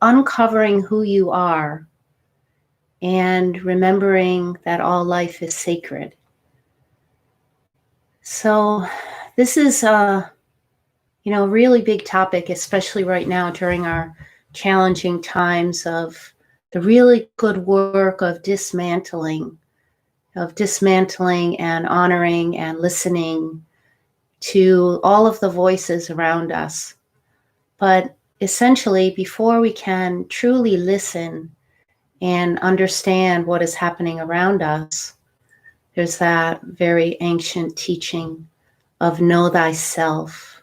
uncovering who you are and remembering that all life is sacred. So this is a really big topic, especially right now during our challenging times of the really good work of dismantling and honoring and listening to all of the voices around us. But essentially, before we can truly listen and understand what is happening around us, there's that very ancient teaching of know thyself.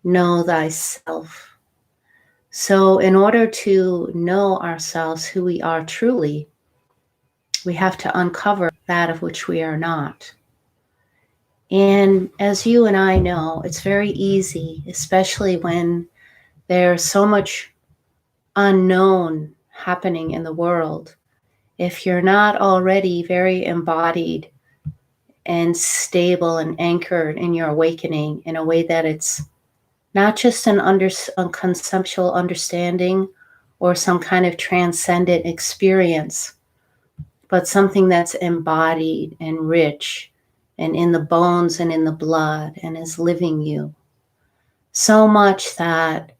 Know thyself. So in order to know ourselves, who we are truly, we have to uncover that of which we are not. And as you and I know, it's very easy, especially when there's so much unknown happening in the world. If you're not already very embodied and stable and anchored in your awakening in a way that it's not just a conceptual understanding or some kind of transcendent experience, but something that's embodied and rich and in the bones and in the blood and is living you. So much that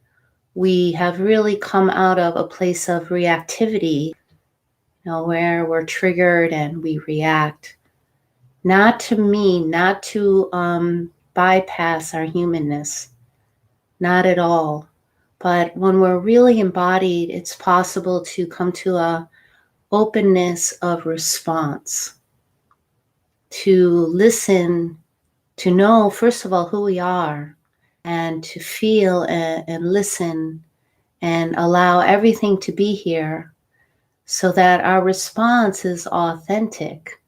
we have really come out of a place of reactivity, where we're triggered and we react. Not to bypass our humanness, not at all. But when we're really embodied, it's possible to come to a openness of response, to listen, to know, first of all, who we are, and to feel and listen and allow everything to be here so that our response is authentic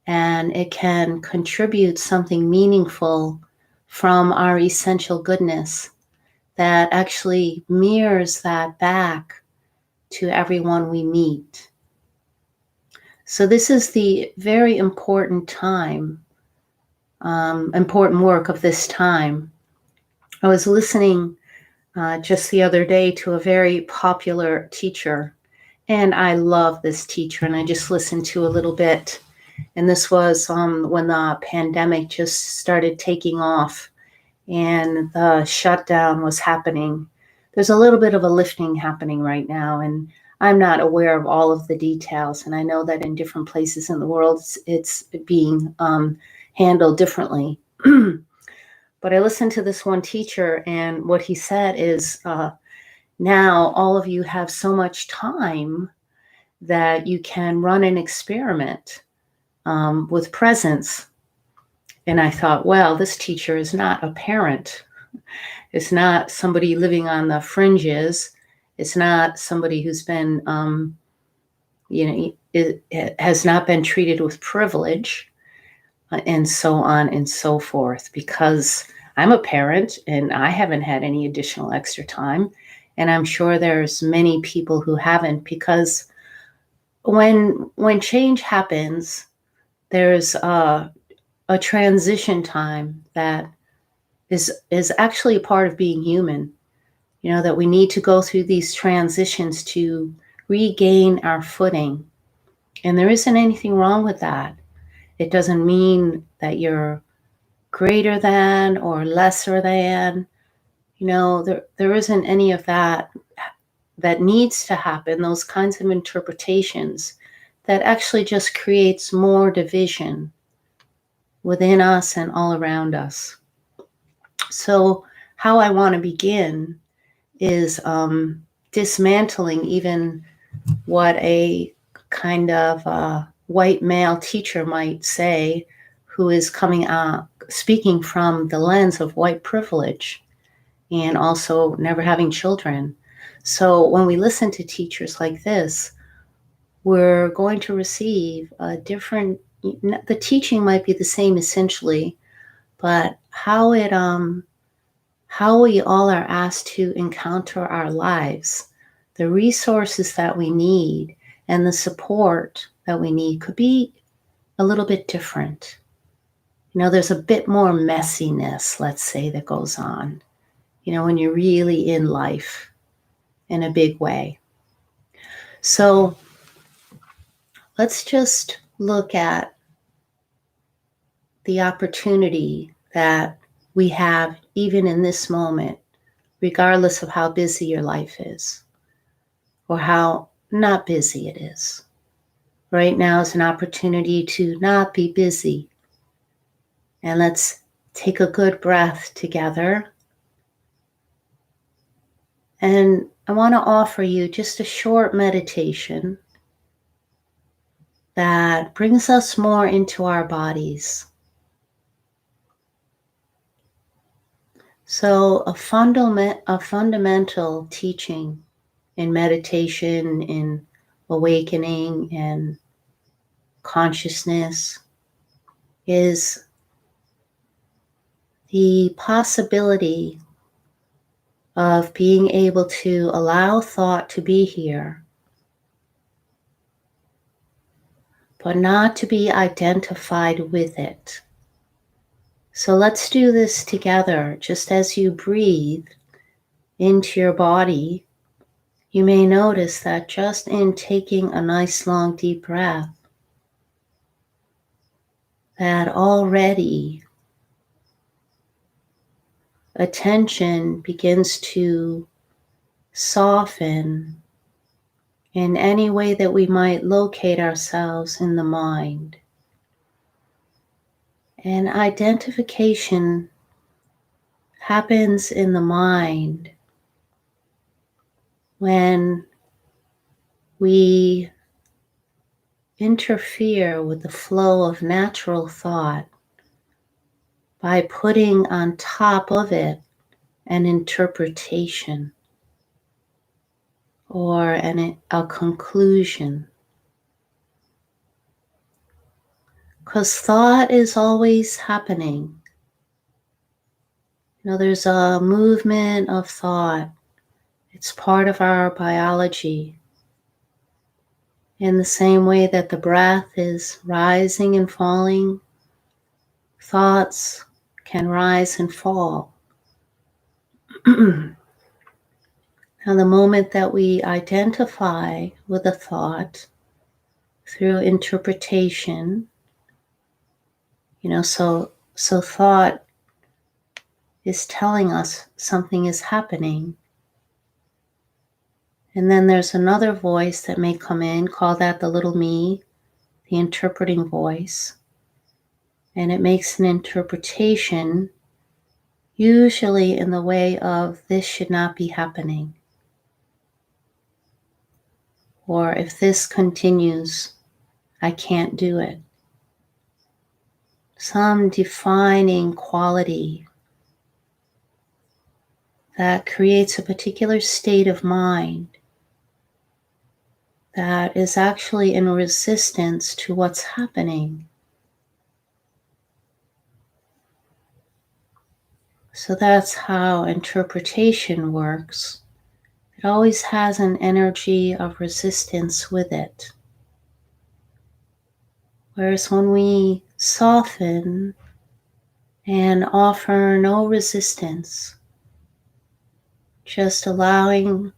and it can contribute something meaningful from our essential goodness that actually mirrors that back to everyone we meet. So this is the very important time, important work of this time. I was listening just the other day to a very popular teacher, and I love this teacher, and I just listened to a little bit. And this was when the pandemic just started taking off and the shutdown was happening. There's a little bit of a lifting happening right now, and I'm not aware of all of the details. And I know that in different places in the world, it's being handled differently. But I listened to this one teacher, and what he said is, now all of you have so much time that you can run an experiment with presence. And I thought, well, this teacher is not a parent. It's not somebody living on the fringes. It's not somebody who's been, it has not been treated with privilege, and so on and so forth, because I'm a parent and I haven't had any additional extra time. And I'm sure there's many people who haven't, because when change happens, there's a transition time that is actually a part of being human, that we need to go through these transitions to regain our footing. And there isn't anything wrong with that. It doesn't mean that you're greater than or lesser than. There isn't any of that needs to happen, those kinds of interpretations that actually just creates more division within us and all around us. So how I want to begin is dismantling even what a kind of white male teacher might say, who is speaking from the lens of white privilege and also never having children. So when we listen to teachers like this, we're going to receive a different, the teaching might be the same essentially, but how we all are asked to encounter our lives, the resources that we need and the support that we need could be a little bit different. There's a bit more messiness, let's say, that goes on, when you're really in life. in a big way. So let's just look at the opportunity that we have even in this moment, regardless of how busy your life is or how not busy it is. Right now is an opportunity to not be busy. And let's take a good breath together. And I want to offer you just a short meditation that brings us more into our bodies. So a fundamental teaching in meditation, in awakening and consciousness is the possibility of being able to allow thought to be here, but not to be identified with it. So let's do this together. Just as you breathe into your body, you may notice that just in taking a nice long deep breath, that already attention begins to soften in any way that we might locate ourselves in the mind. And identification happens in the mind when we interfere with the flow of natural thought by putting on top of it an interpretation or a conclusion. Because thought is always happening. There's a movement of thought. It's part of our biology. In the same way that the breath is rising and falling, thoughts can rise and fall. Now, the moment that we identify with a thought through interpretation, so thought is telling us something is happening. And then there's another voice that may come in, call that the little me, the interpreting voice. And it makes an interpretation, usually in the way of this should not be happening. Or if this continues, I can't do it. Some defining quality that creates a particular state of mind that is actually in resistance to what's happening. So that's how interpretation works. It always has an energy of resistance with it. Whereas when we soften and offer no resistance, just allowing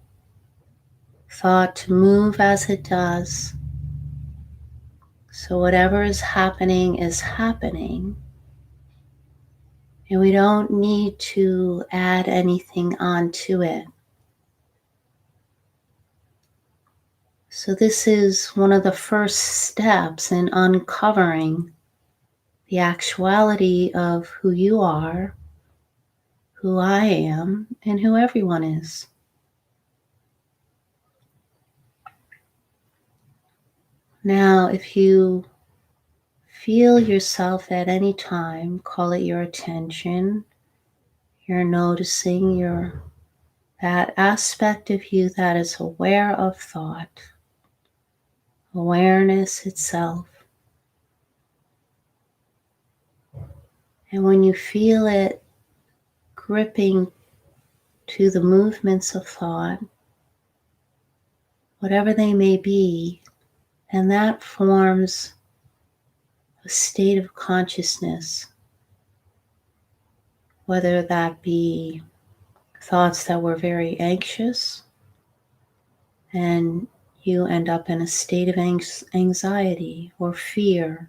thought to move as it does, so whatever is happening, and we don't need to add anything onto it. So this is one of the first steps in uncovering the actuality of who you are, who I am, and who everyone is. Now, if you feel yourself at any time, call it your attention, you're noticing that aspect of you that is aware of thought, awareness itself. And when you feel it gripping to the movements of thought, whatever they may be, and that forms a state of consciousness, whether that be thoughts that were very anxious and you end up in a state of anxiety or fear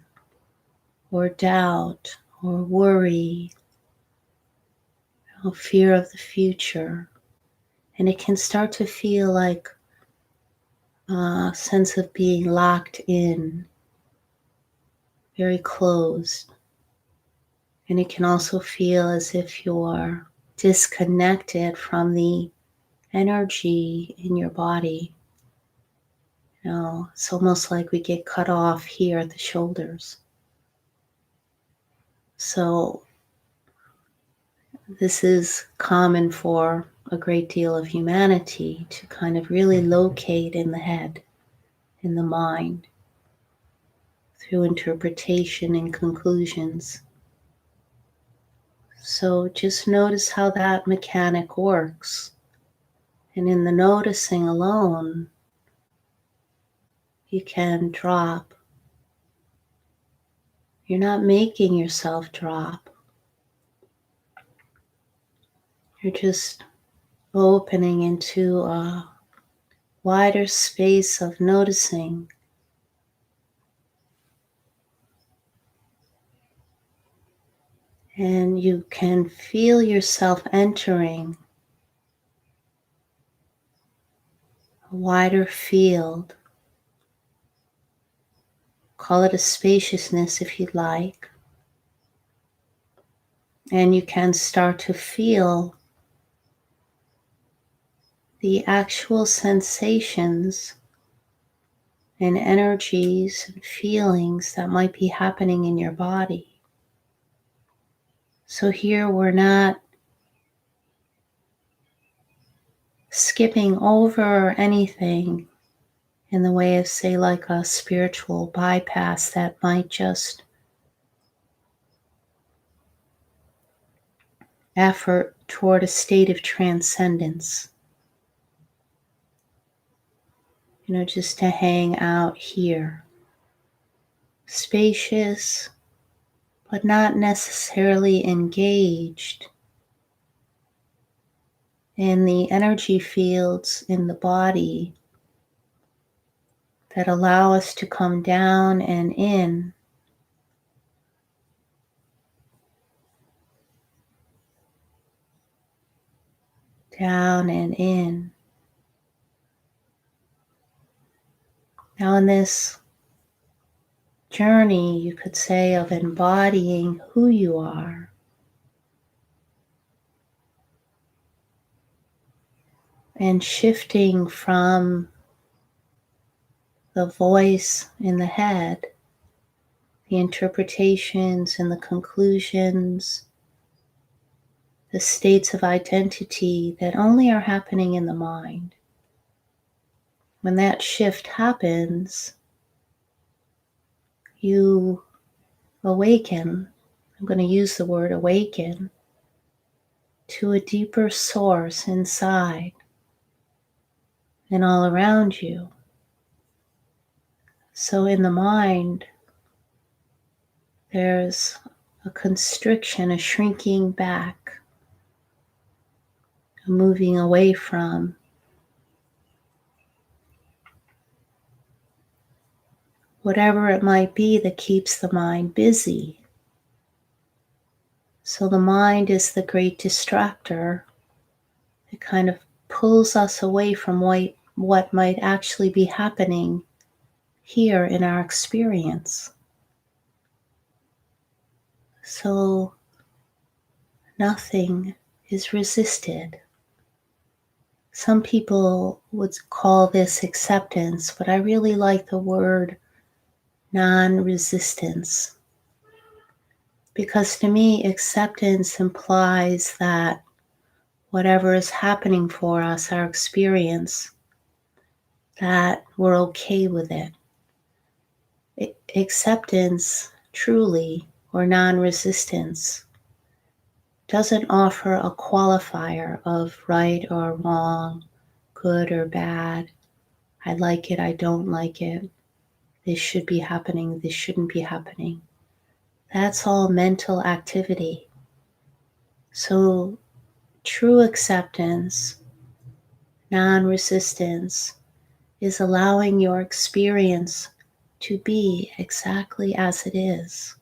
or doubt or worry or fear of the future. And it can start to feel like a sense of being locked in, very closed. And it can also feel as if you're disconnected from the energy in your body. You know, it's almost like we get cut off here at the shoulders. So this is common for a great deal of humanity, to kind of really locate in the head, in the mind, through interpretation and conclusions. So just notice how that mechanic works. And in the noticing alone, you can drop. You're not making yourself drop. You're just opening into a wider space of noticing. And you can feel yourself entering a wider field. Call it a spaciousness if you'd like. And you can start to feel the actual sensations and energies and feelings that might be happening in your body. So here we're not skipping over anything in the way of, say, like a spiritual bypass that might just effort toward a state of transcendence. You know, just to hang out here. Spacious, but not necessarily engaged in the energy fields in the body that allow us to come down and in. Down and in. Now in this journey, you could say, of embodying who you are, and shifting from the voice in the head, the interpretations and the conclusions, the states of identity that only are happening in the mind. When that shift happens, you awaken. I'm going to use the word awaken to a deeper source inside and all around you. So in the mind, there's a constriction, a shrinking back, a moving away from. Whatever it might be that keeps the mind busy. So the mind is the great distractor. It kind of pulls us away from what might actually be happening here in our experience. So nothing is resisted. Some people would call this acceptance, but I really like the word non-resistance. Because to me, acceptance implies that whatever is happening for us, our experience, that we're okay with it. Acceptance, truly, or non-resistance, doesn't offer a qualifier of right or wrong, good or bad. I like it, I don't like it. This should be happening, this shouldn't be happening. That's all mental activity. So true acceptance, non-resistance, is allowing your experience to be exactly as it is.